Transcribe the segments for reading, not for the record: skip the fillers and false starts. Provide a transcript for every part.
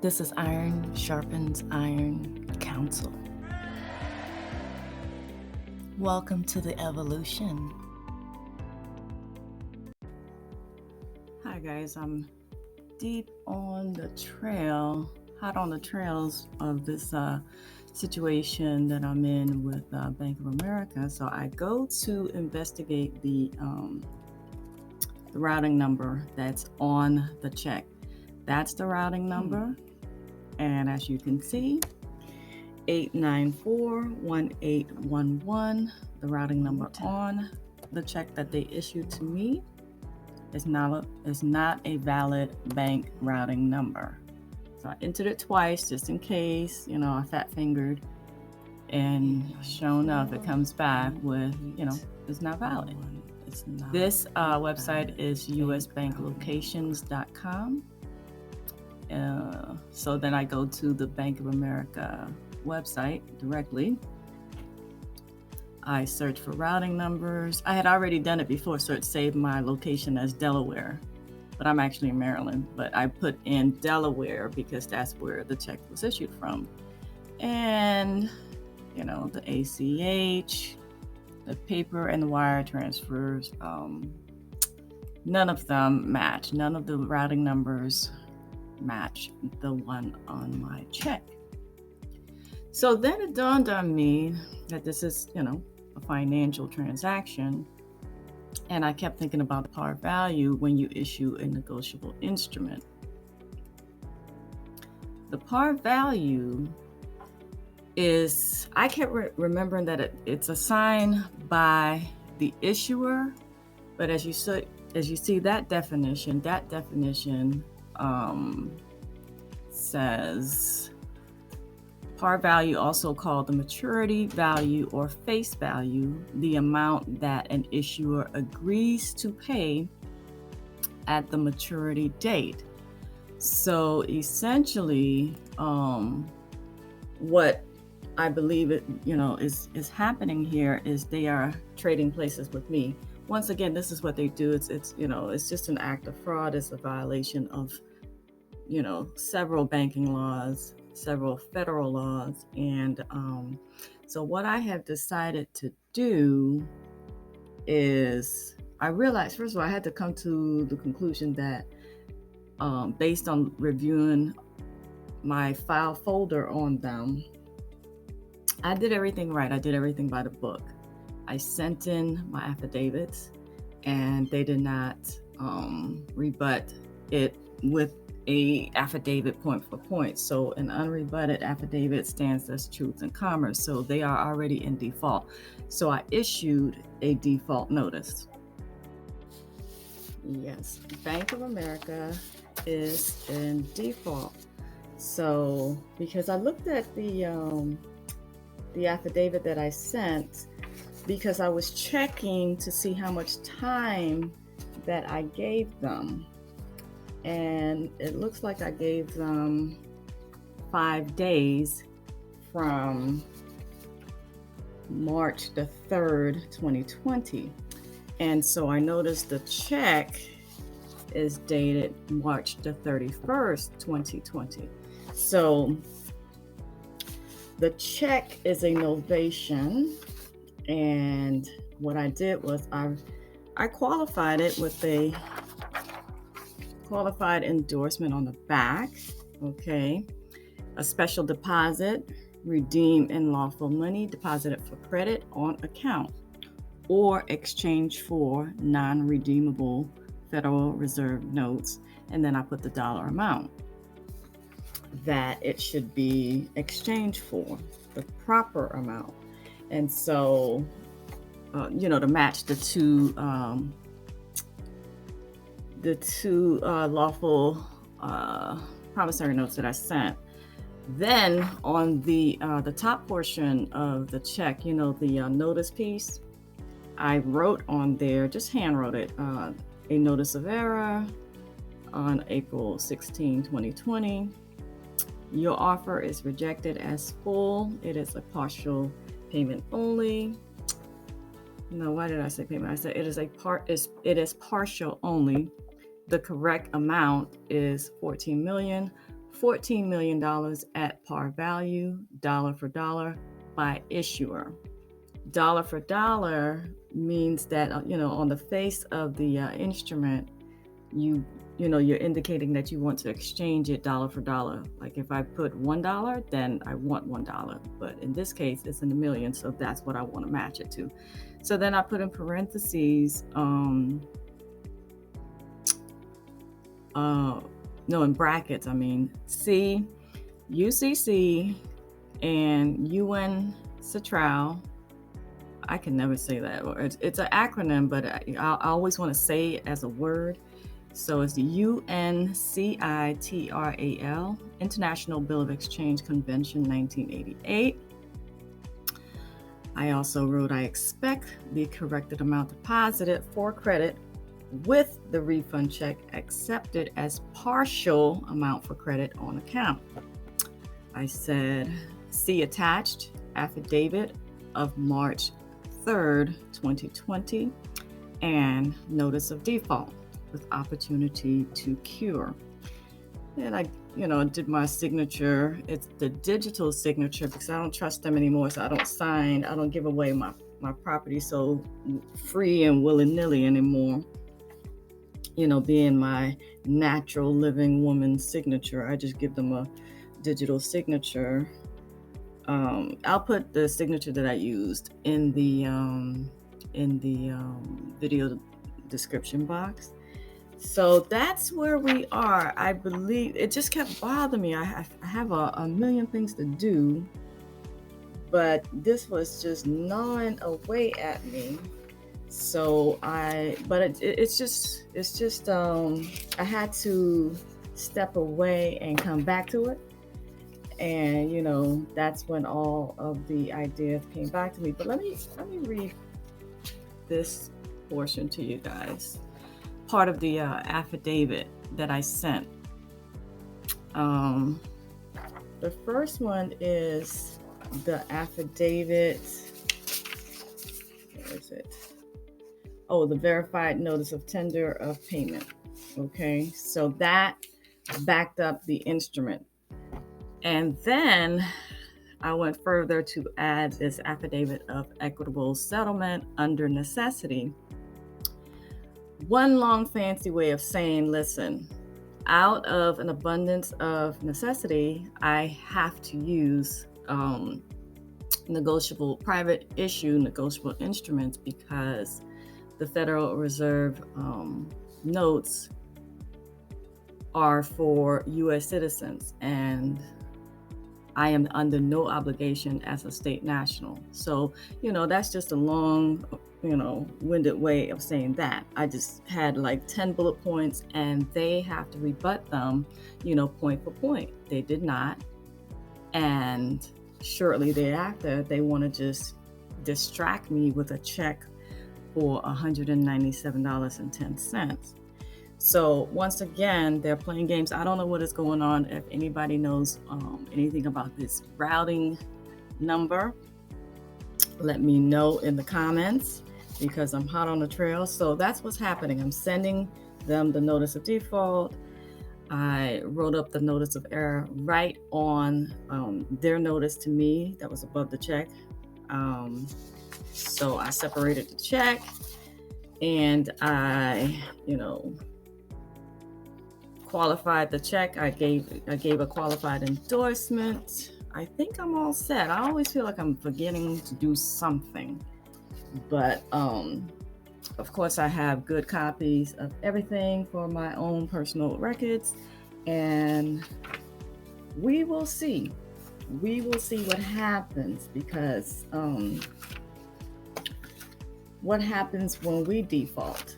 This is Iron Sharpens Iron Council. Welcome to the evolution. Hi guys, I'm deep on the trail, hot on the trails of this situation that I'm in with Bank of America. So I go to investigate the routing number that's on the check. That's the routing number. And as you can see, 8941811, the routing number on the check that they issued to me is not a valid bank routing number. So I entered it twice just in case, I fat fingered, and sure enough, it comes back with, it's not valid. This website is usbanklocations.com. So then I go to the Bank of America website directly. I search for routing numbers. I had already done it before, so it saved my location as Delaware, but I'm actually in Maryland. But I put in Delaware because that's where the check was issued from. And, the ACH, the paper and the wire transfers, none of them match. None of the routing numbers match the one on my check. So then it dawned on me that this is, a financial transaction. And I kept thinking about the par value when you issue a negotiable instrument. The par value is, I kept remembering that it's assigned by the issuer, but as you see that definition says par value, also called the maturity value or face value, the amount that an issuer agrees to pay at the maturity date. So essentially, what I believe is happening here is they are trading places with me. Once again, this is what they do. It's just an act of fraud. It's a violation of several banking laws, several federal laws. And so what I have decided to do is, I realized, first of all, I had to come to the conclusion that based on reviewing my file folder on them, I did everything right. I did everything by the book. I sent in my affidavits, and they did not rebut it with a affidavit point for point. So an unrebutted affidavit stands as truth in commerce. So they are already in default. So I issued a default notice. Yes, Bank of America is in default. So because I looked at the affidavit that I sent, because I was checking to see how much time that I gave them. And it looks like I gave them 5 days from March the 3rd, 2020. And so I noticed the check is dated March the 31st, 2020. So the check is a novation. And what I did was I qualified it with a qualified endorsement on the back. Okay. A special deposit, redeem in lawful money deposited for credit on account or exchange for non-redeemable Federal Reserve notes. And then I put the dollar amount that it should be exchanged for, the proper amount. And so, to match the two lawful promissory notes that I sent. Then on the top portion of the check, the notice piece, I wrote on there, just hand wrote it, a notice of error on April 16, 2020. Your offer is rejected as full. It is a partial payment only. No, why did I say payment? I said it is partial only. The correct amount is $14 million at par value, dollar for dollar, by issuer. Dollar for dollar means that, on the face of the instrument, you're indicating that you want to exchange it dollar for dollar. Like if I put $1, then I want $1. But in this case, it's in the million, so that's what I want to match it to. So then I put in parentheses, in brackets, C, UCC, and UN Citral. I can never say that. It's an acronym, but I always want to say it as a word. So it's the UNCITRAL, International Bill of Exchange Convention 1988. I also wrote, I expect the corrected amount deposited for credit with the refund check accepted as partial amount for credit on account. I said, see attached affidavit of March 3rd, 2020, and notice of default with opportunity to cure. And I, did my signature. It's the digital signature because I don't trust them anymore. So I don't give away my property so free and willy-nilly anymore. Being my natural living woman signature, I just give them a digital signature. I'll put the signature that I used in the video description box. So that's where we are. I believe it just kept bothering me. I have a million things to do, but this was just gnawing away at me. So it's just I had to step away and come back to it. And that's when all of the ideas came back to me. But let me read this portion to you guys. Part of the affidavit that I sent. The first one is the affidavit. Where is it? Oh, the verified notice of tender of payment. Okay, so that backed up the instrument. And then I went further to add this affidavit of equitable settlement under necessity. One long fancy way of saying, listen, out of an abundance of necessity, I have to use private issue negotiable instruments because the Federal Reserve notes are for U.S. citizens, and I am under no obligation as a state national. So, that's just a long, winded way of saying that. I just had like 10 bullet points and they have to rebut them, point for point. They did not. And shortly thereafter, they want to just distract me with a check for $197.10. So once again, they're playing games. I don't know what is going on. If anybody knows anything about this routing number, let me know in the comments because I'm hot on the trail. So that's what's happening. I'm sending them the notice of default. I wrote up the notice of error right on their notice to me that was above the check. So I separated the check and I, qualified the check. I gave a qualified endorsement. I think I'm all set. I always feel like I'm forgetting to do something, but of course I have good copies of everything for my own personal records, and we will see what happens, because what happens when we default?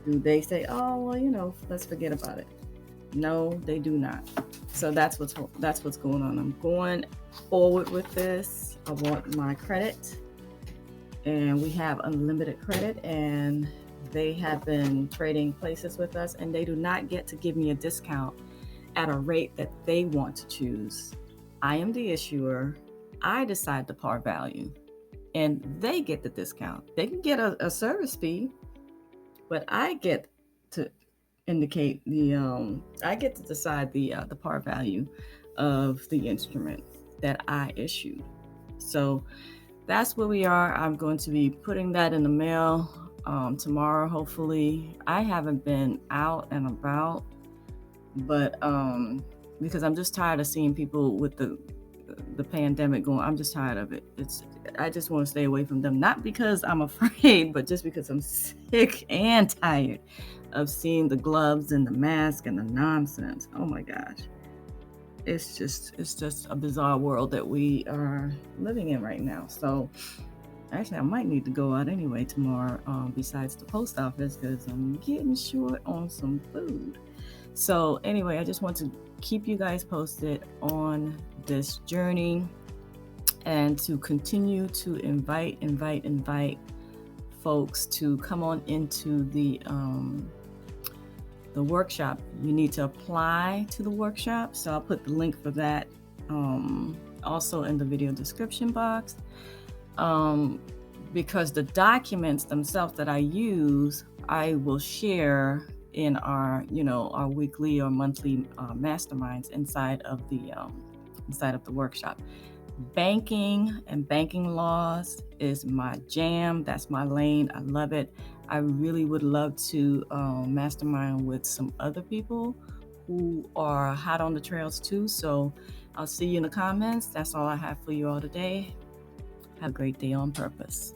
Do they say, oh well, let's forget about it? No, they do not. So that's what's going on. I'm going forward with this. I want my credit, and we have unlimited credit, and they have been trading places with us, and they do not get to give me a discount at a rate that they want to choose. I am the issuer. I decide the par value, and they get the discount. They can get a service fee, but I get to indicate I get to decide the par value of the instrument that I issued. So that's where we are. I'm going to be putting that in the mail tomorrow, hopefully. I haven't been out and about, but because I'm just tired of seeing people with the pandemic going. I'm just tired of it. I just want to stay away from them, not because I'm afraid, but just because I'm sick and tired of seeing the gloves and the mask and the nonsense. Oh my gosh. It's just a bizarre world that we are living in right now. So actually, I might need to go out anyway tomorrow, besides the post office, because I'm getting short on some food. So anyway, I just want to keep you guys posted on this journey and to continue to invite folks to come on into the workshop. You need to apply to the workshop, so I'll put the link for that also in the video description box, because the documents themselves that I use, I will share in our weekly or monthly masterminds inside of the workshop. Banking and banking laws is my jam. That's my lane. I love it. I really would love to mastermind with some other people who are hot on the trails too. So I'll see you in the comments. That's all I have for you all today. Have a great day on purpose.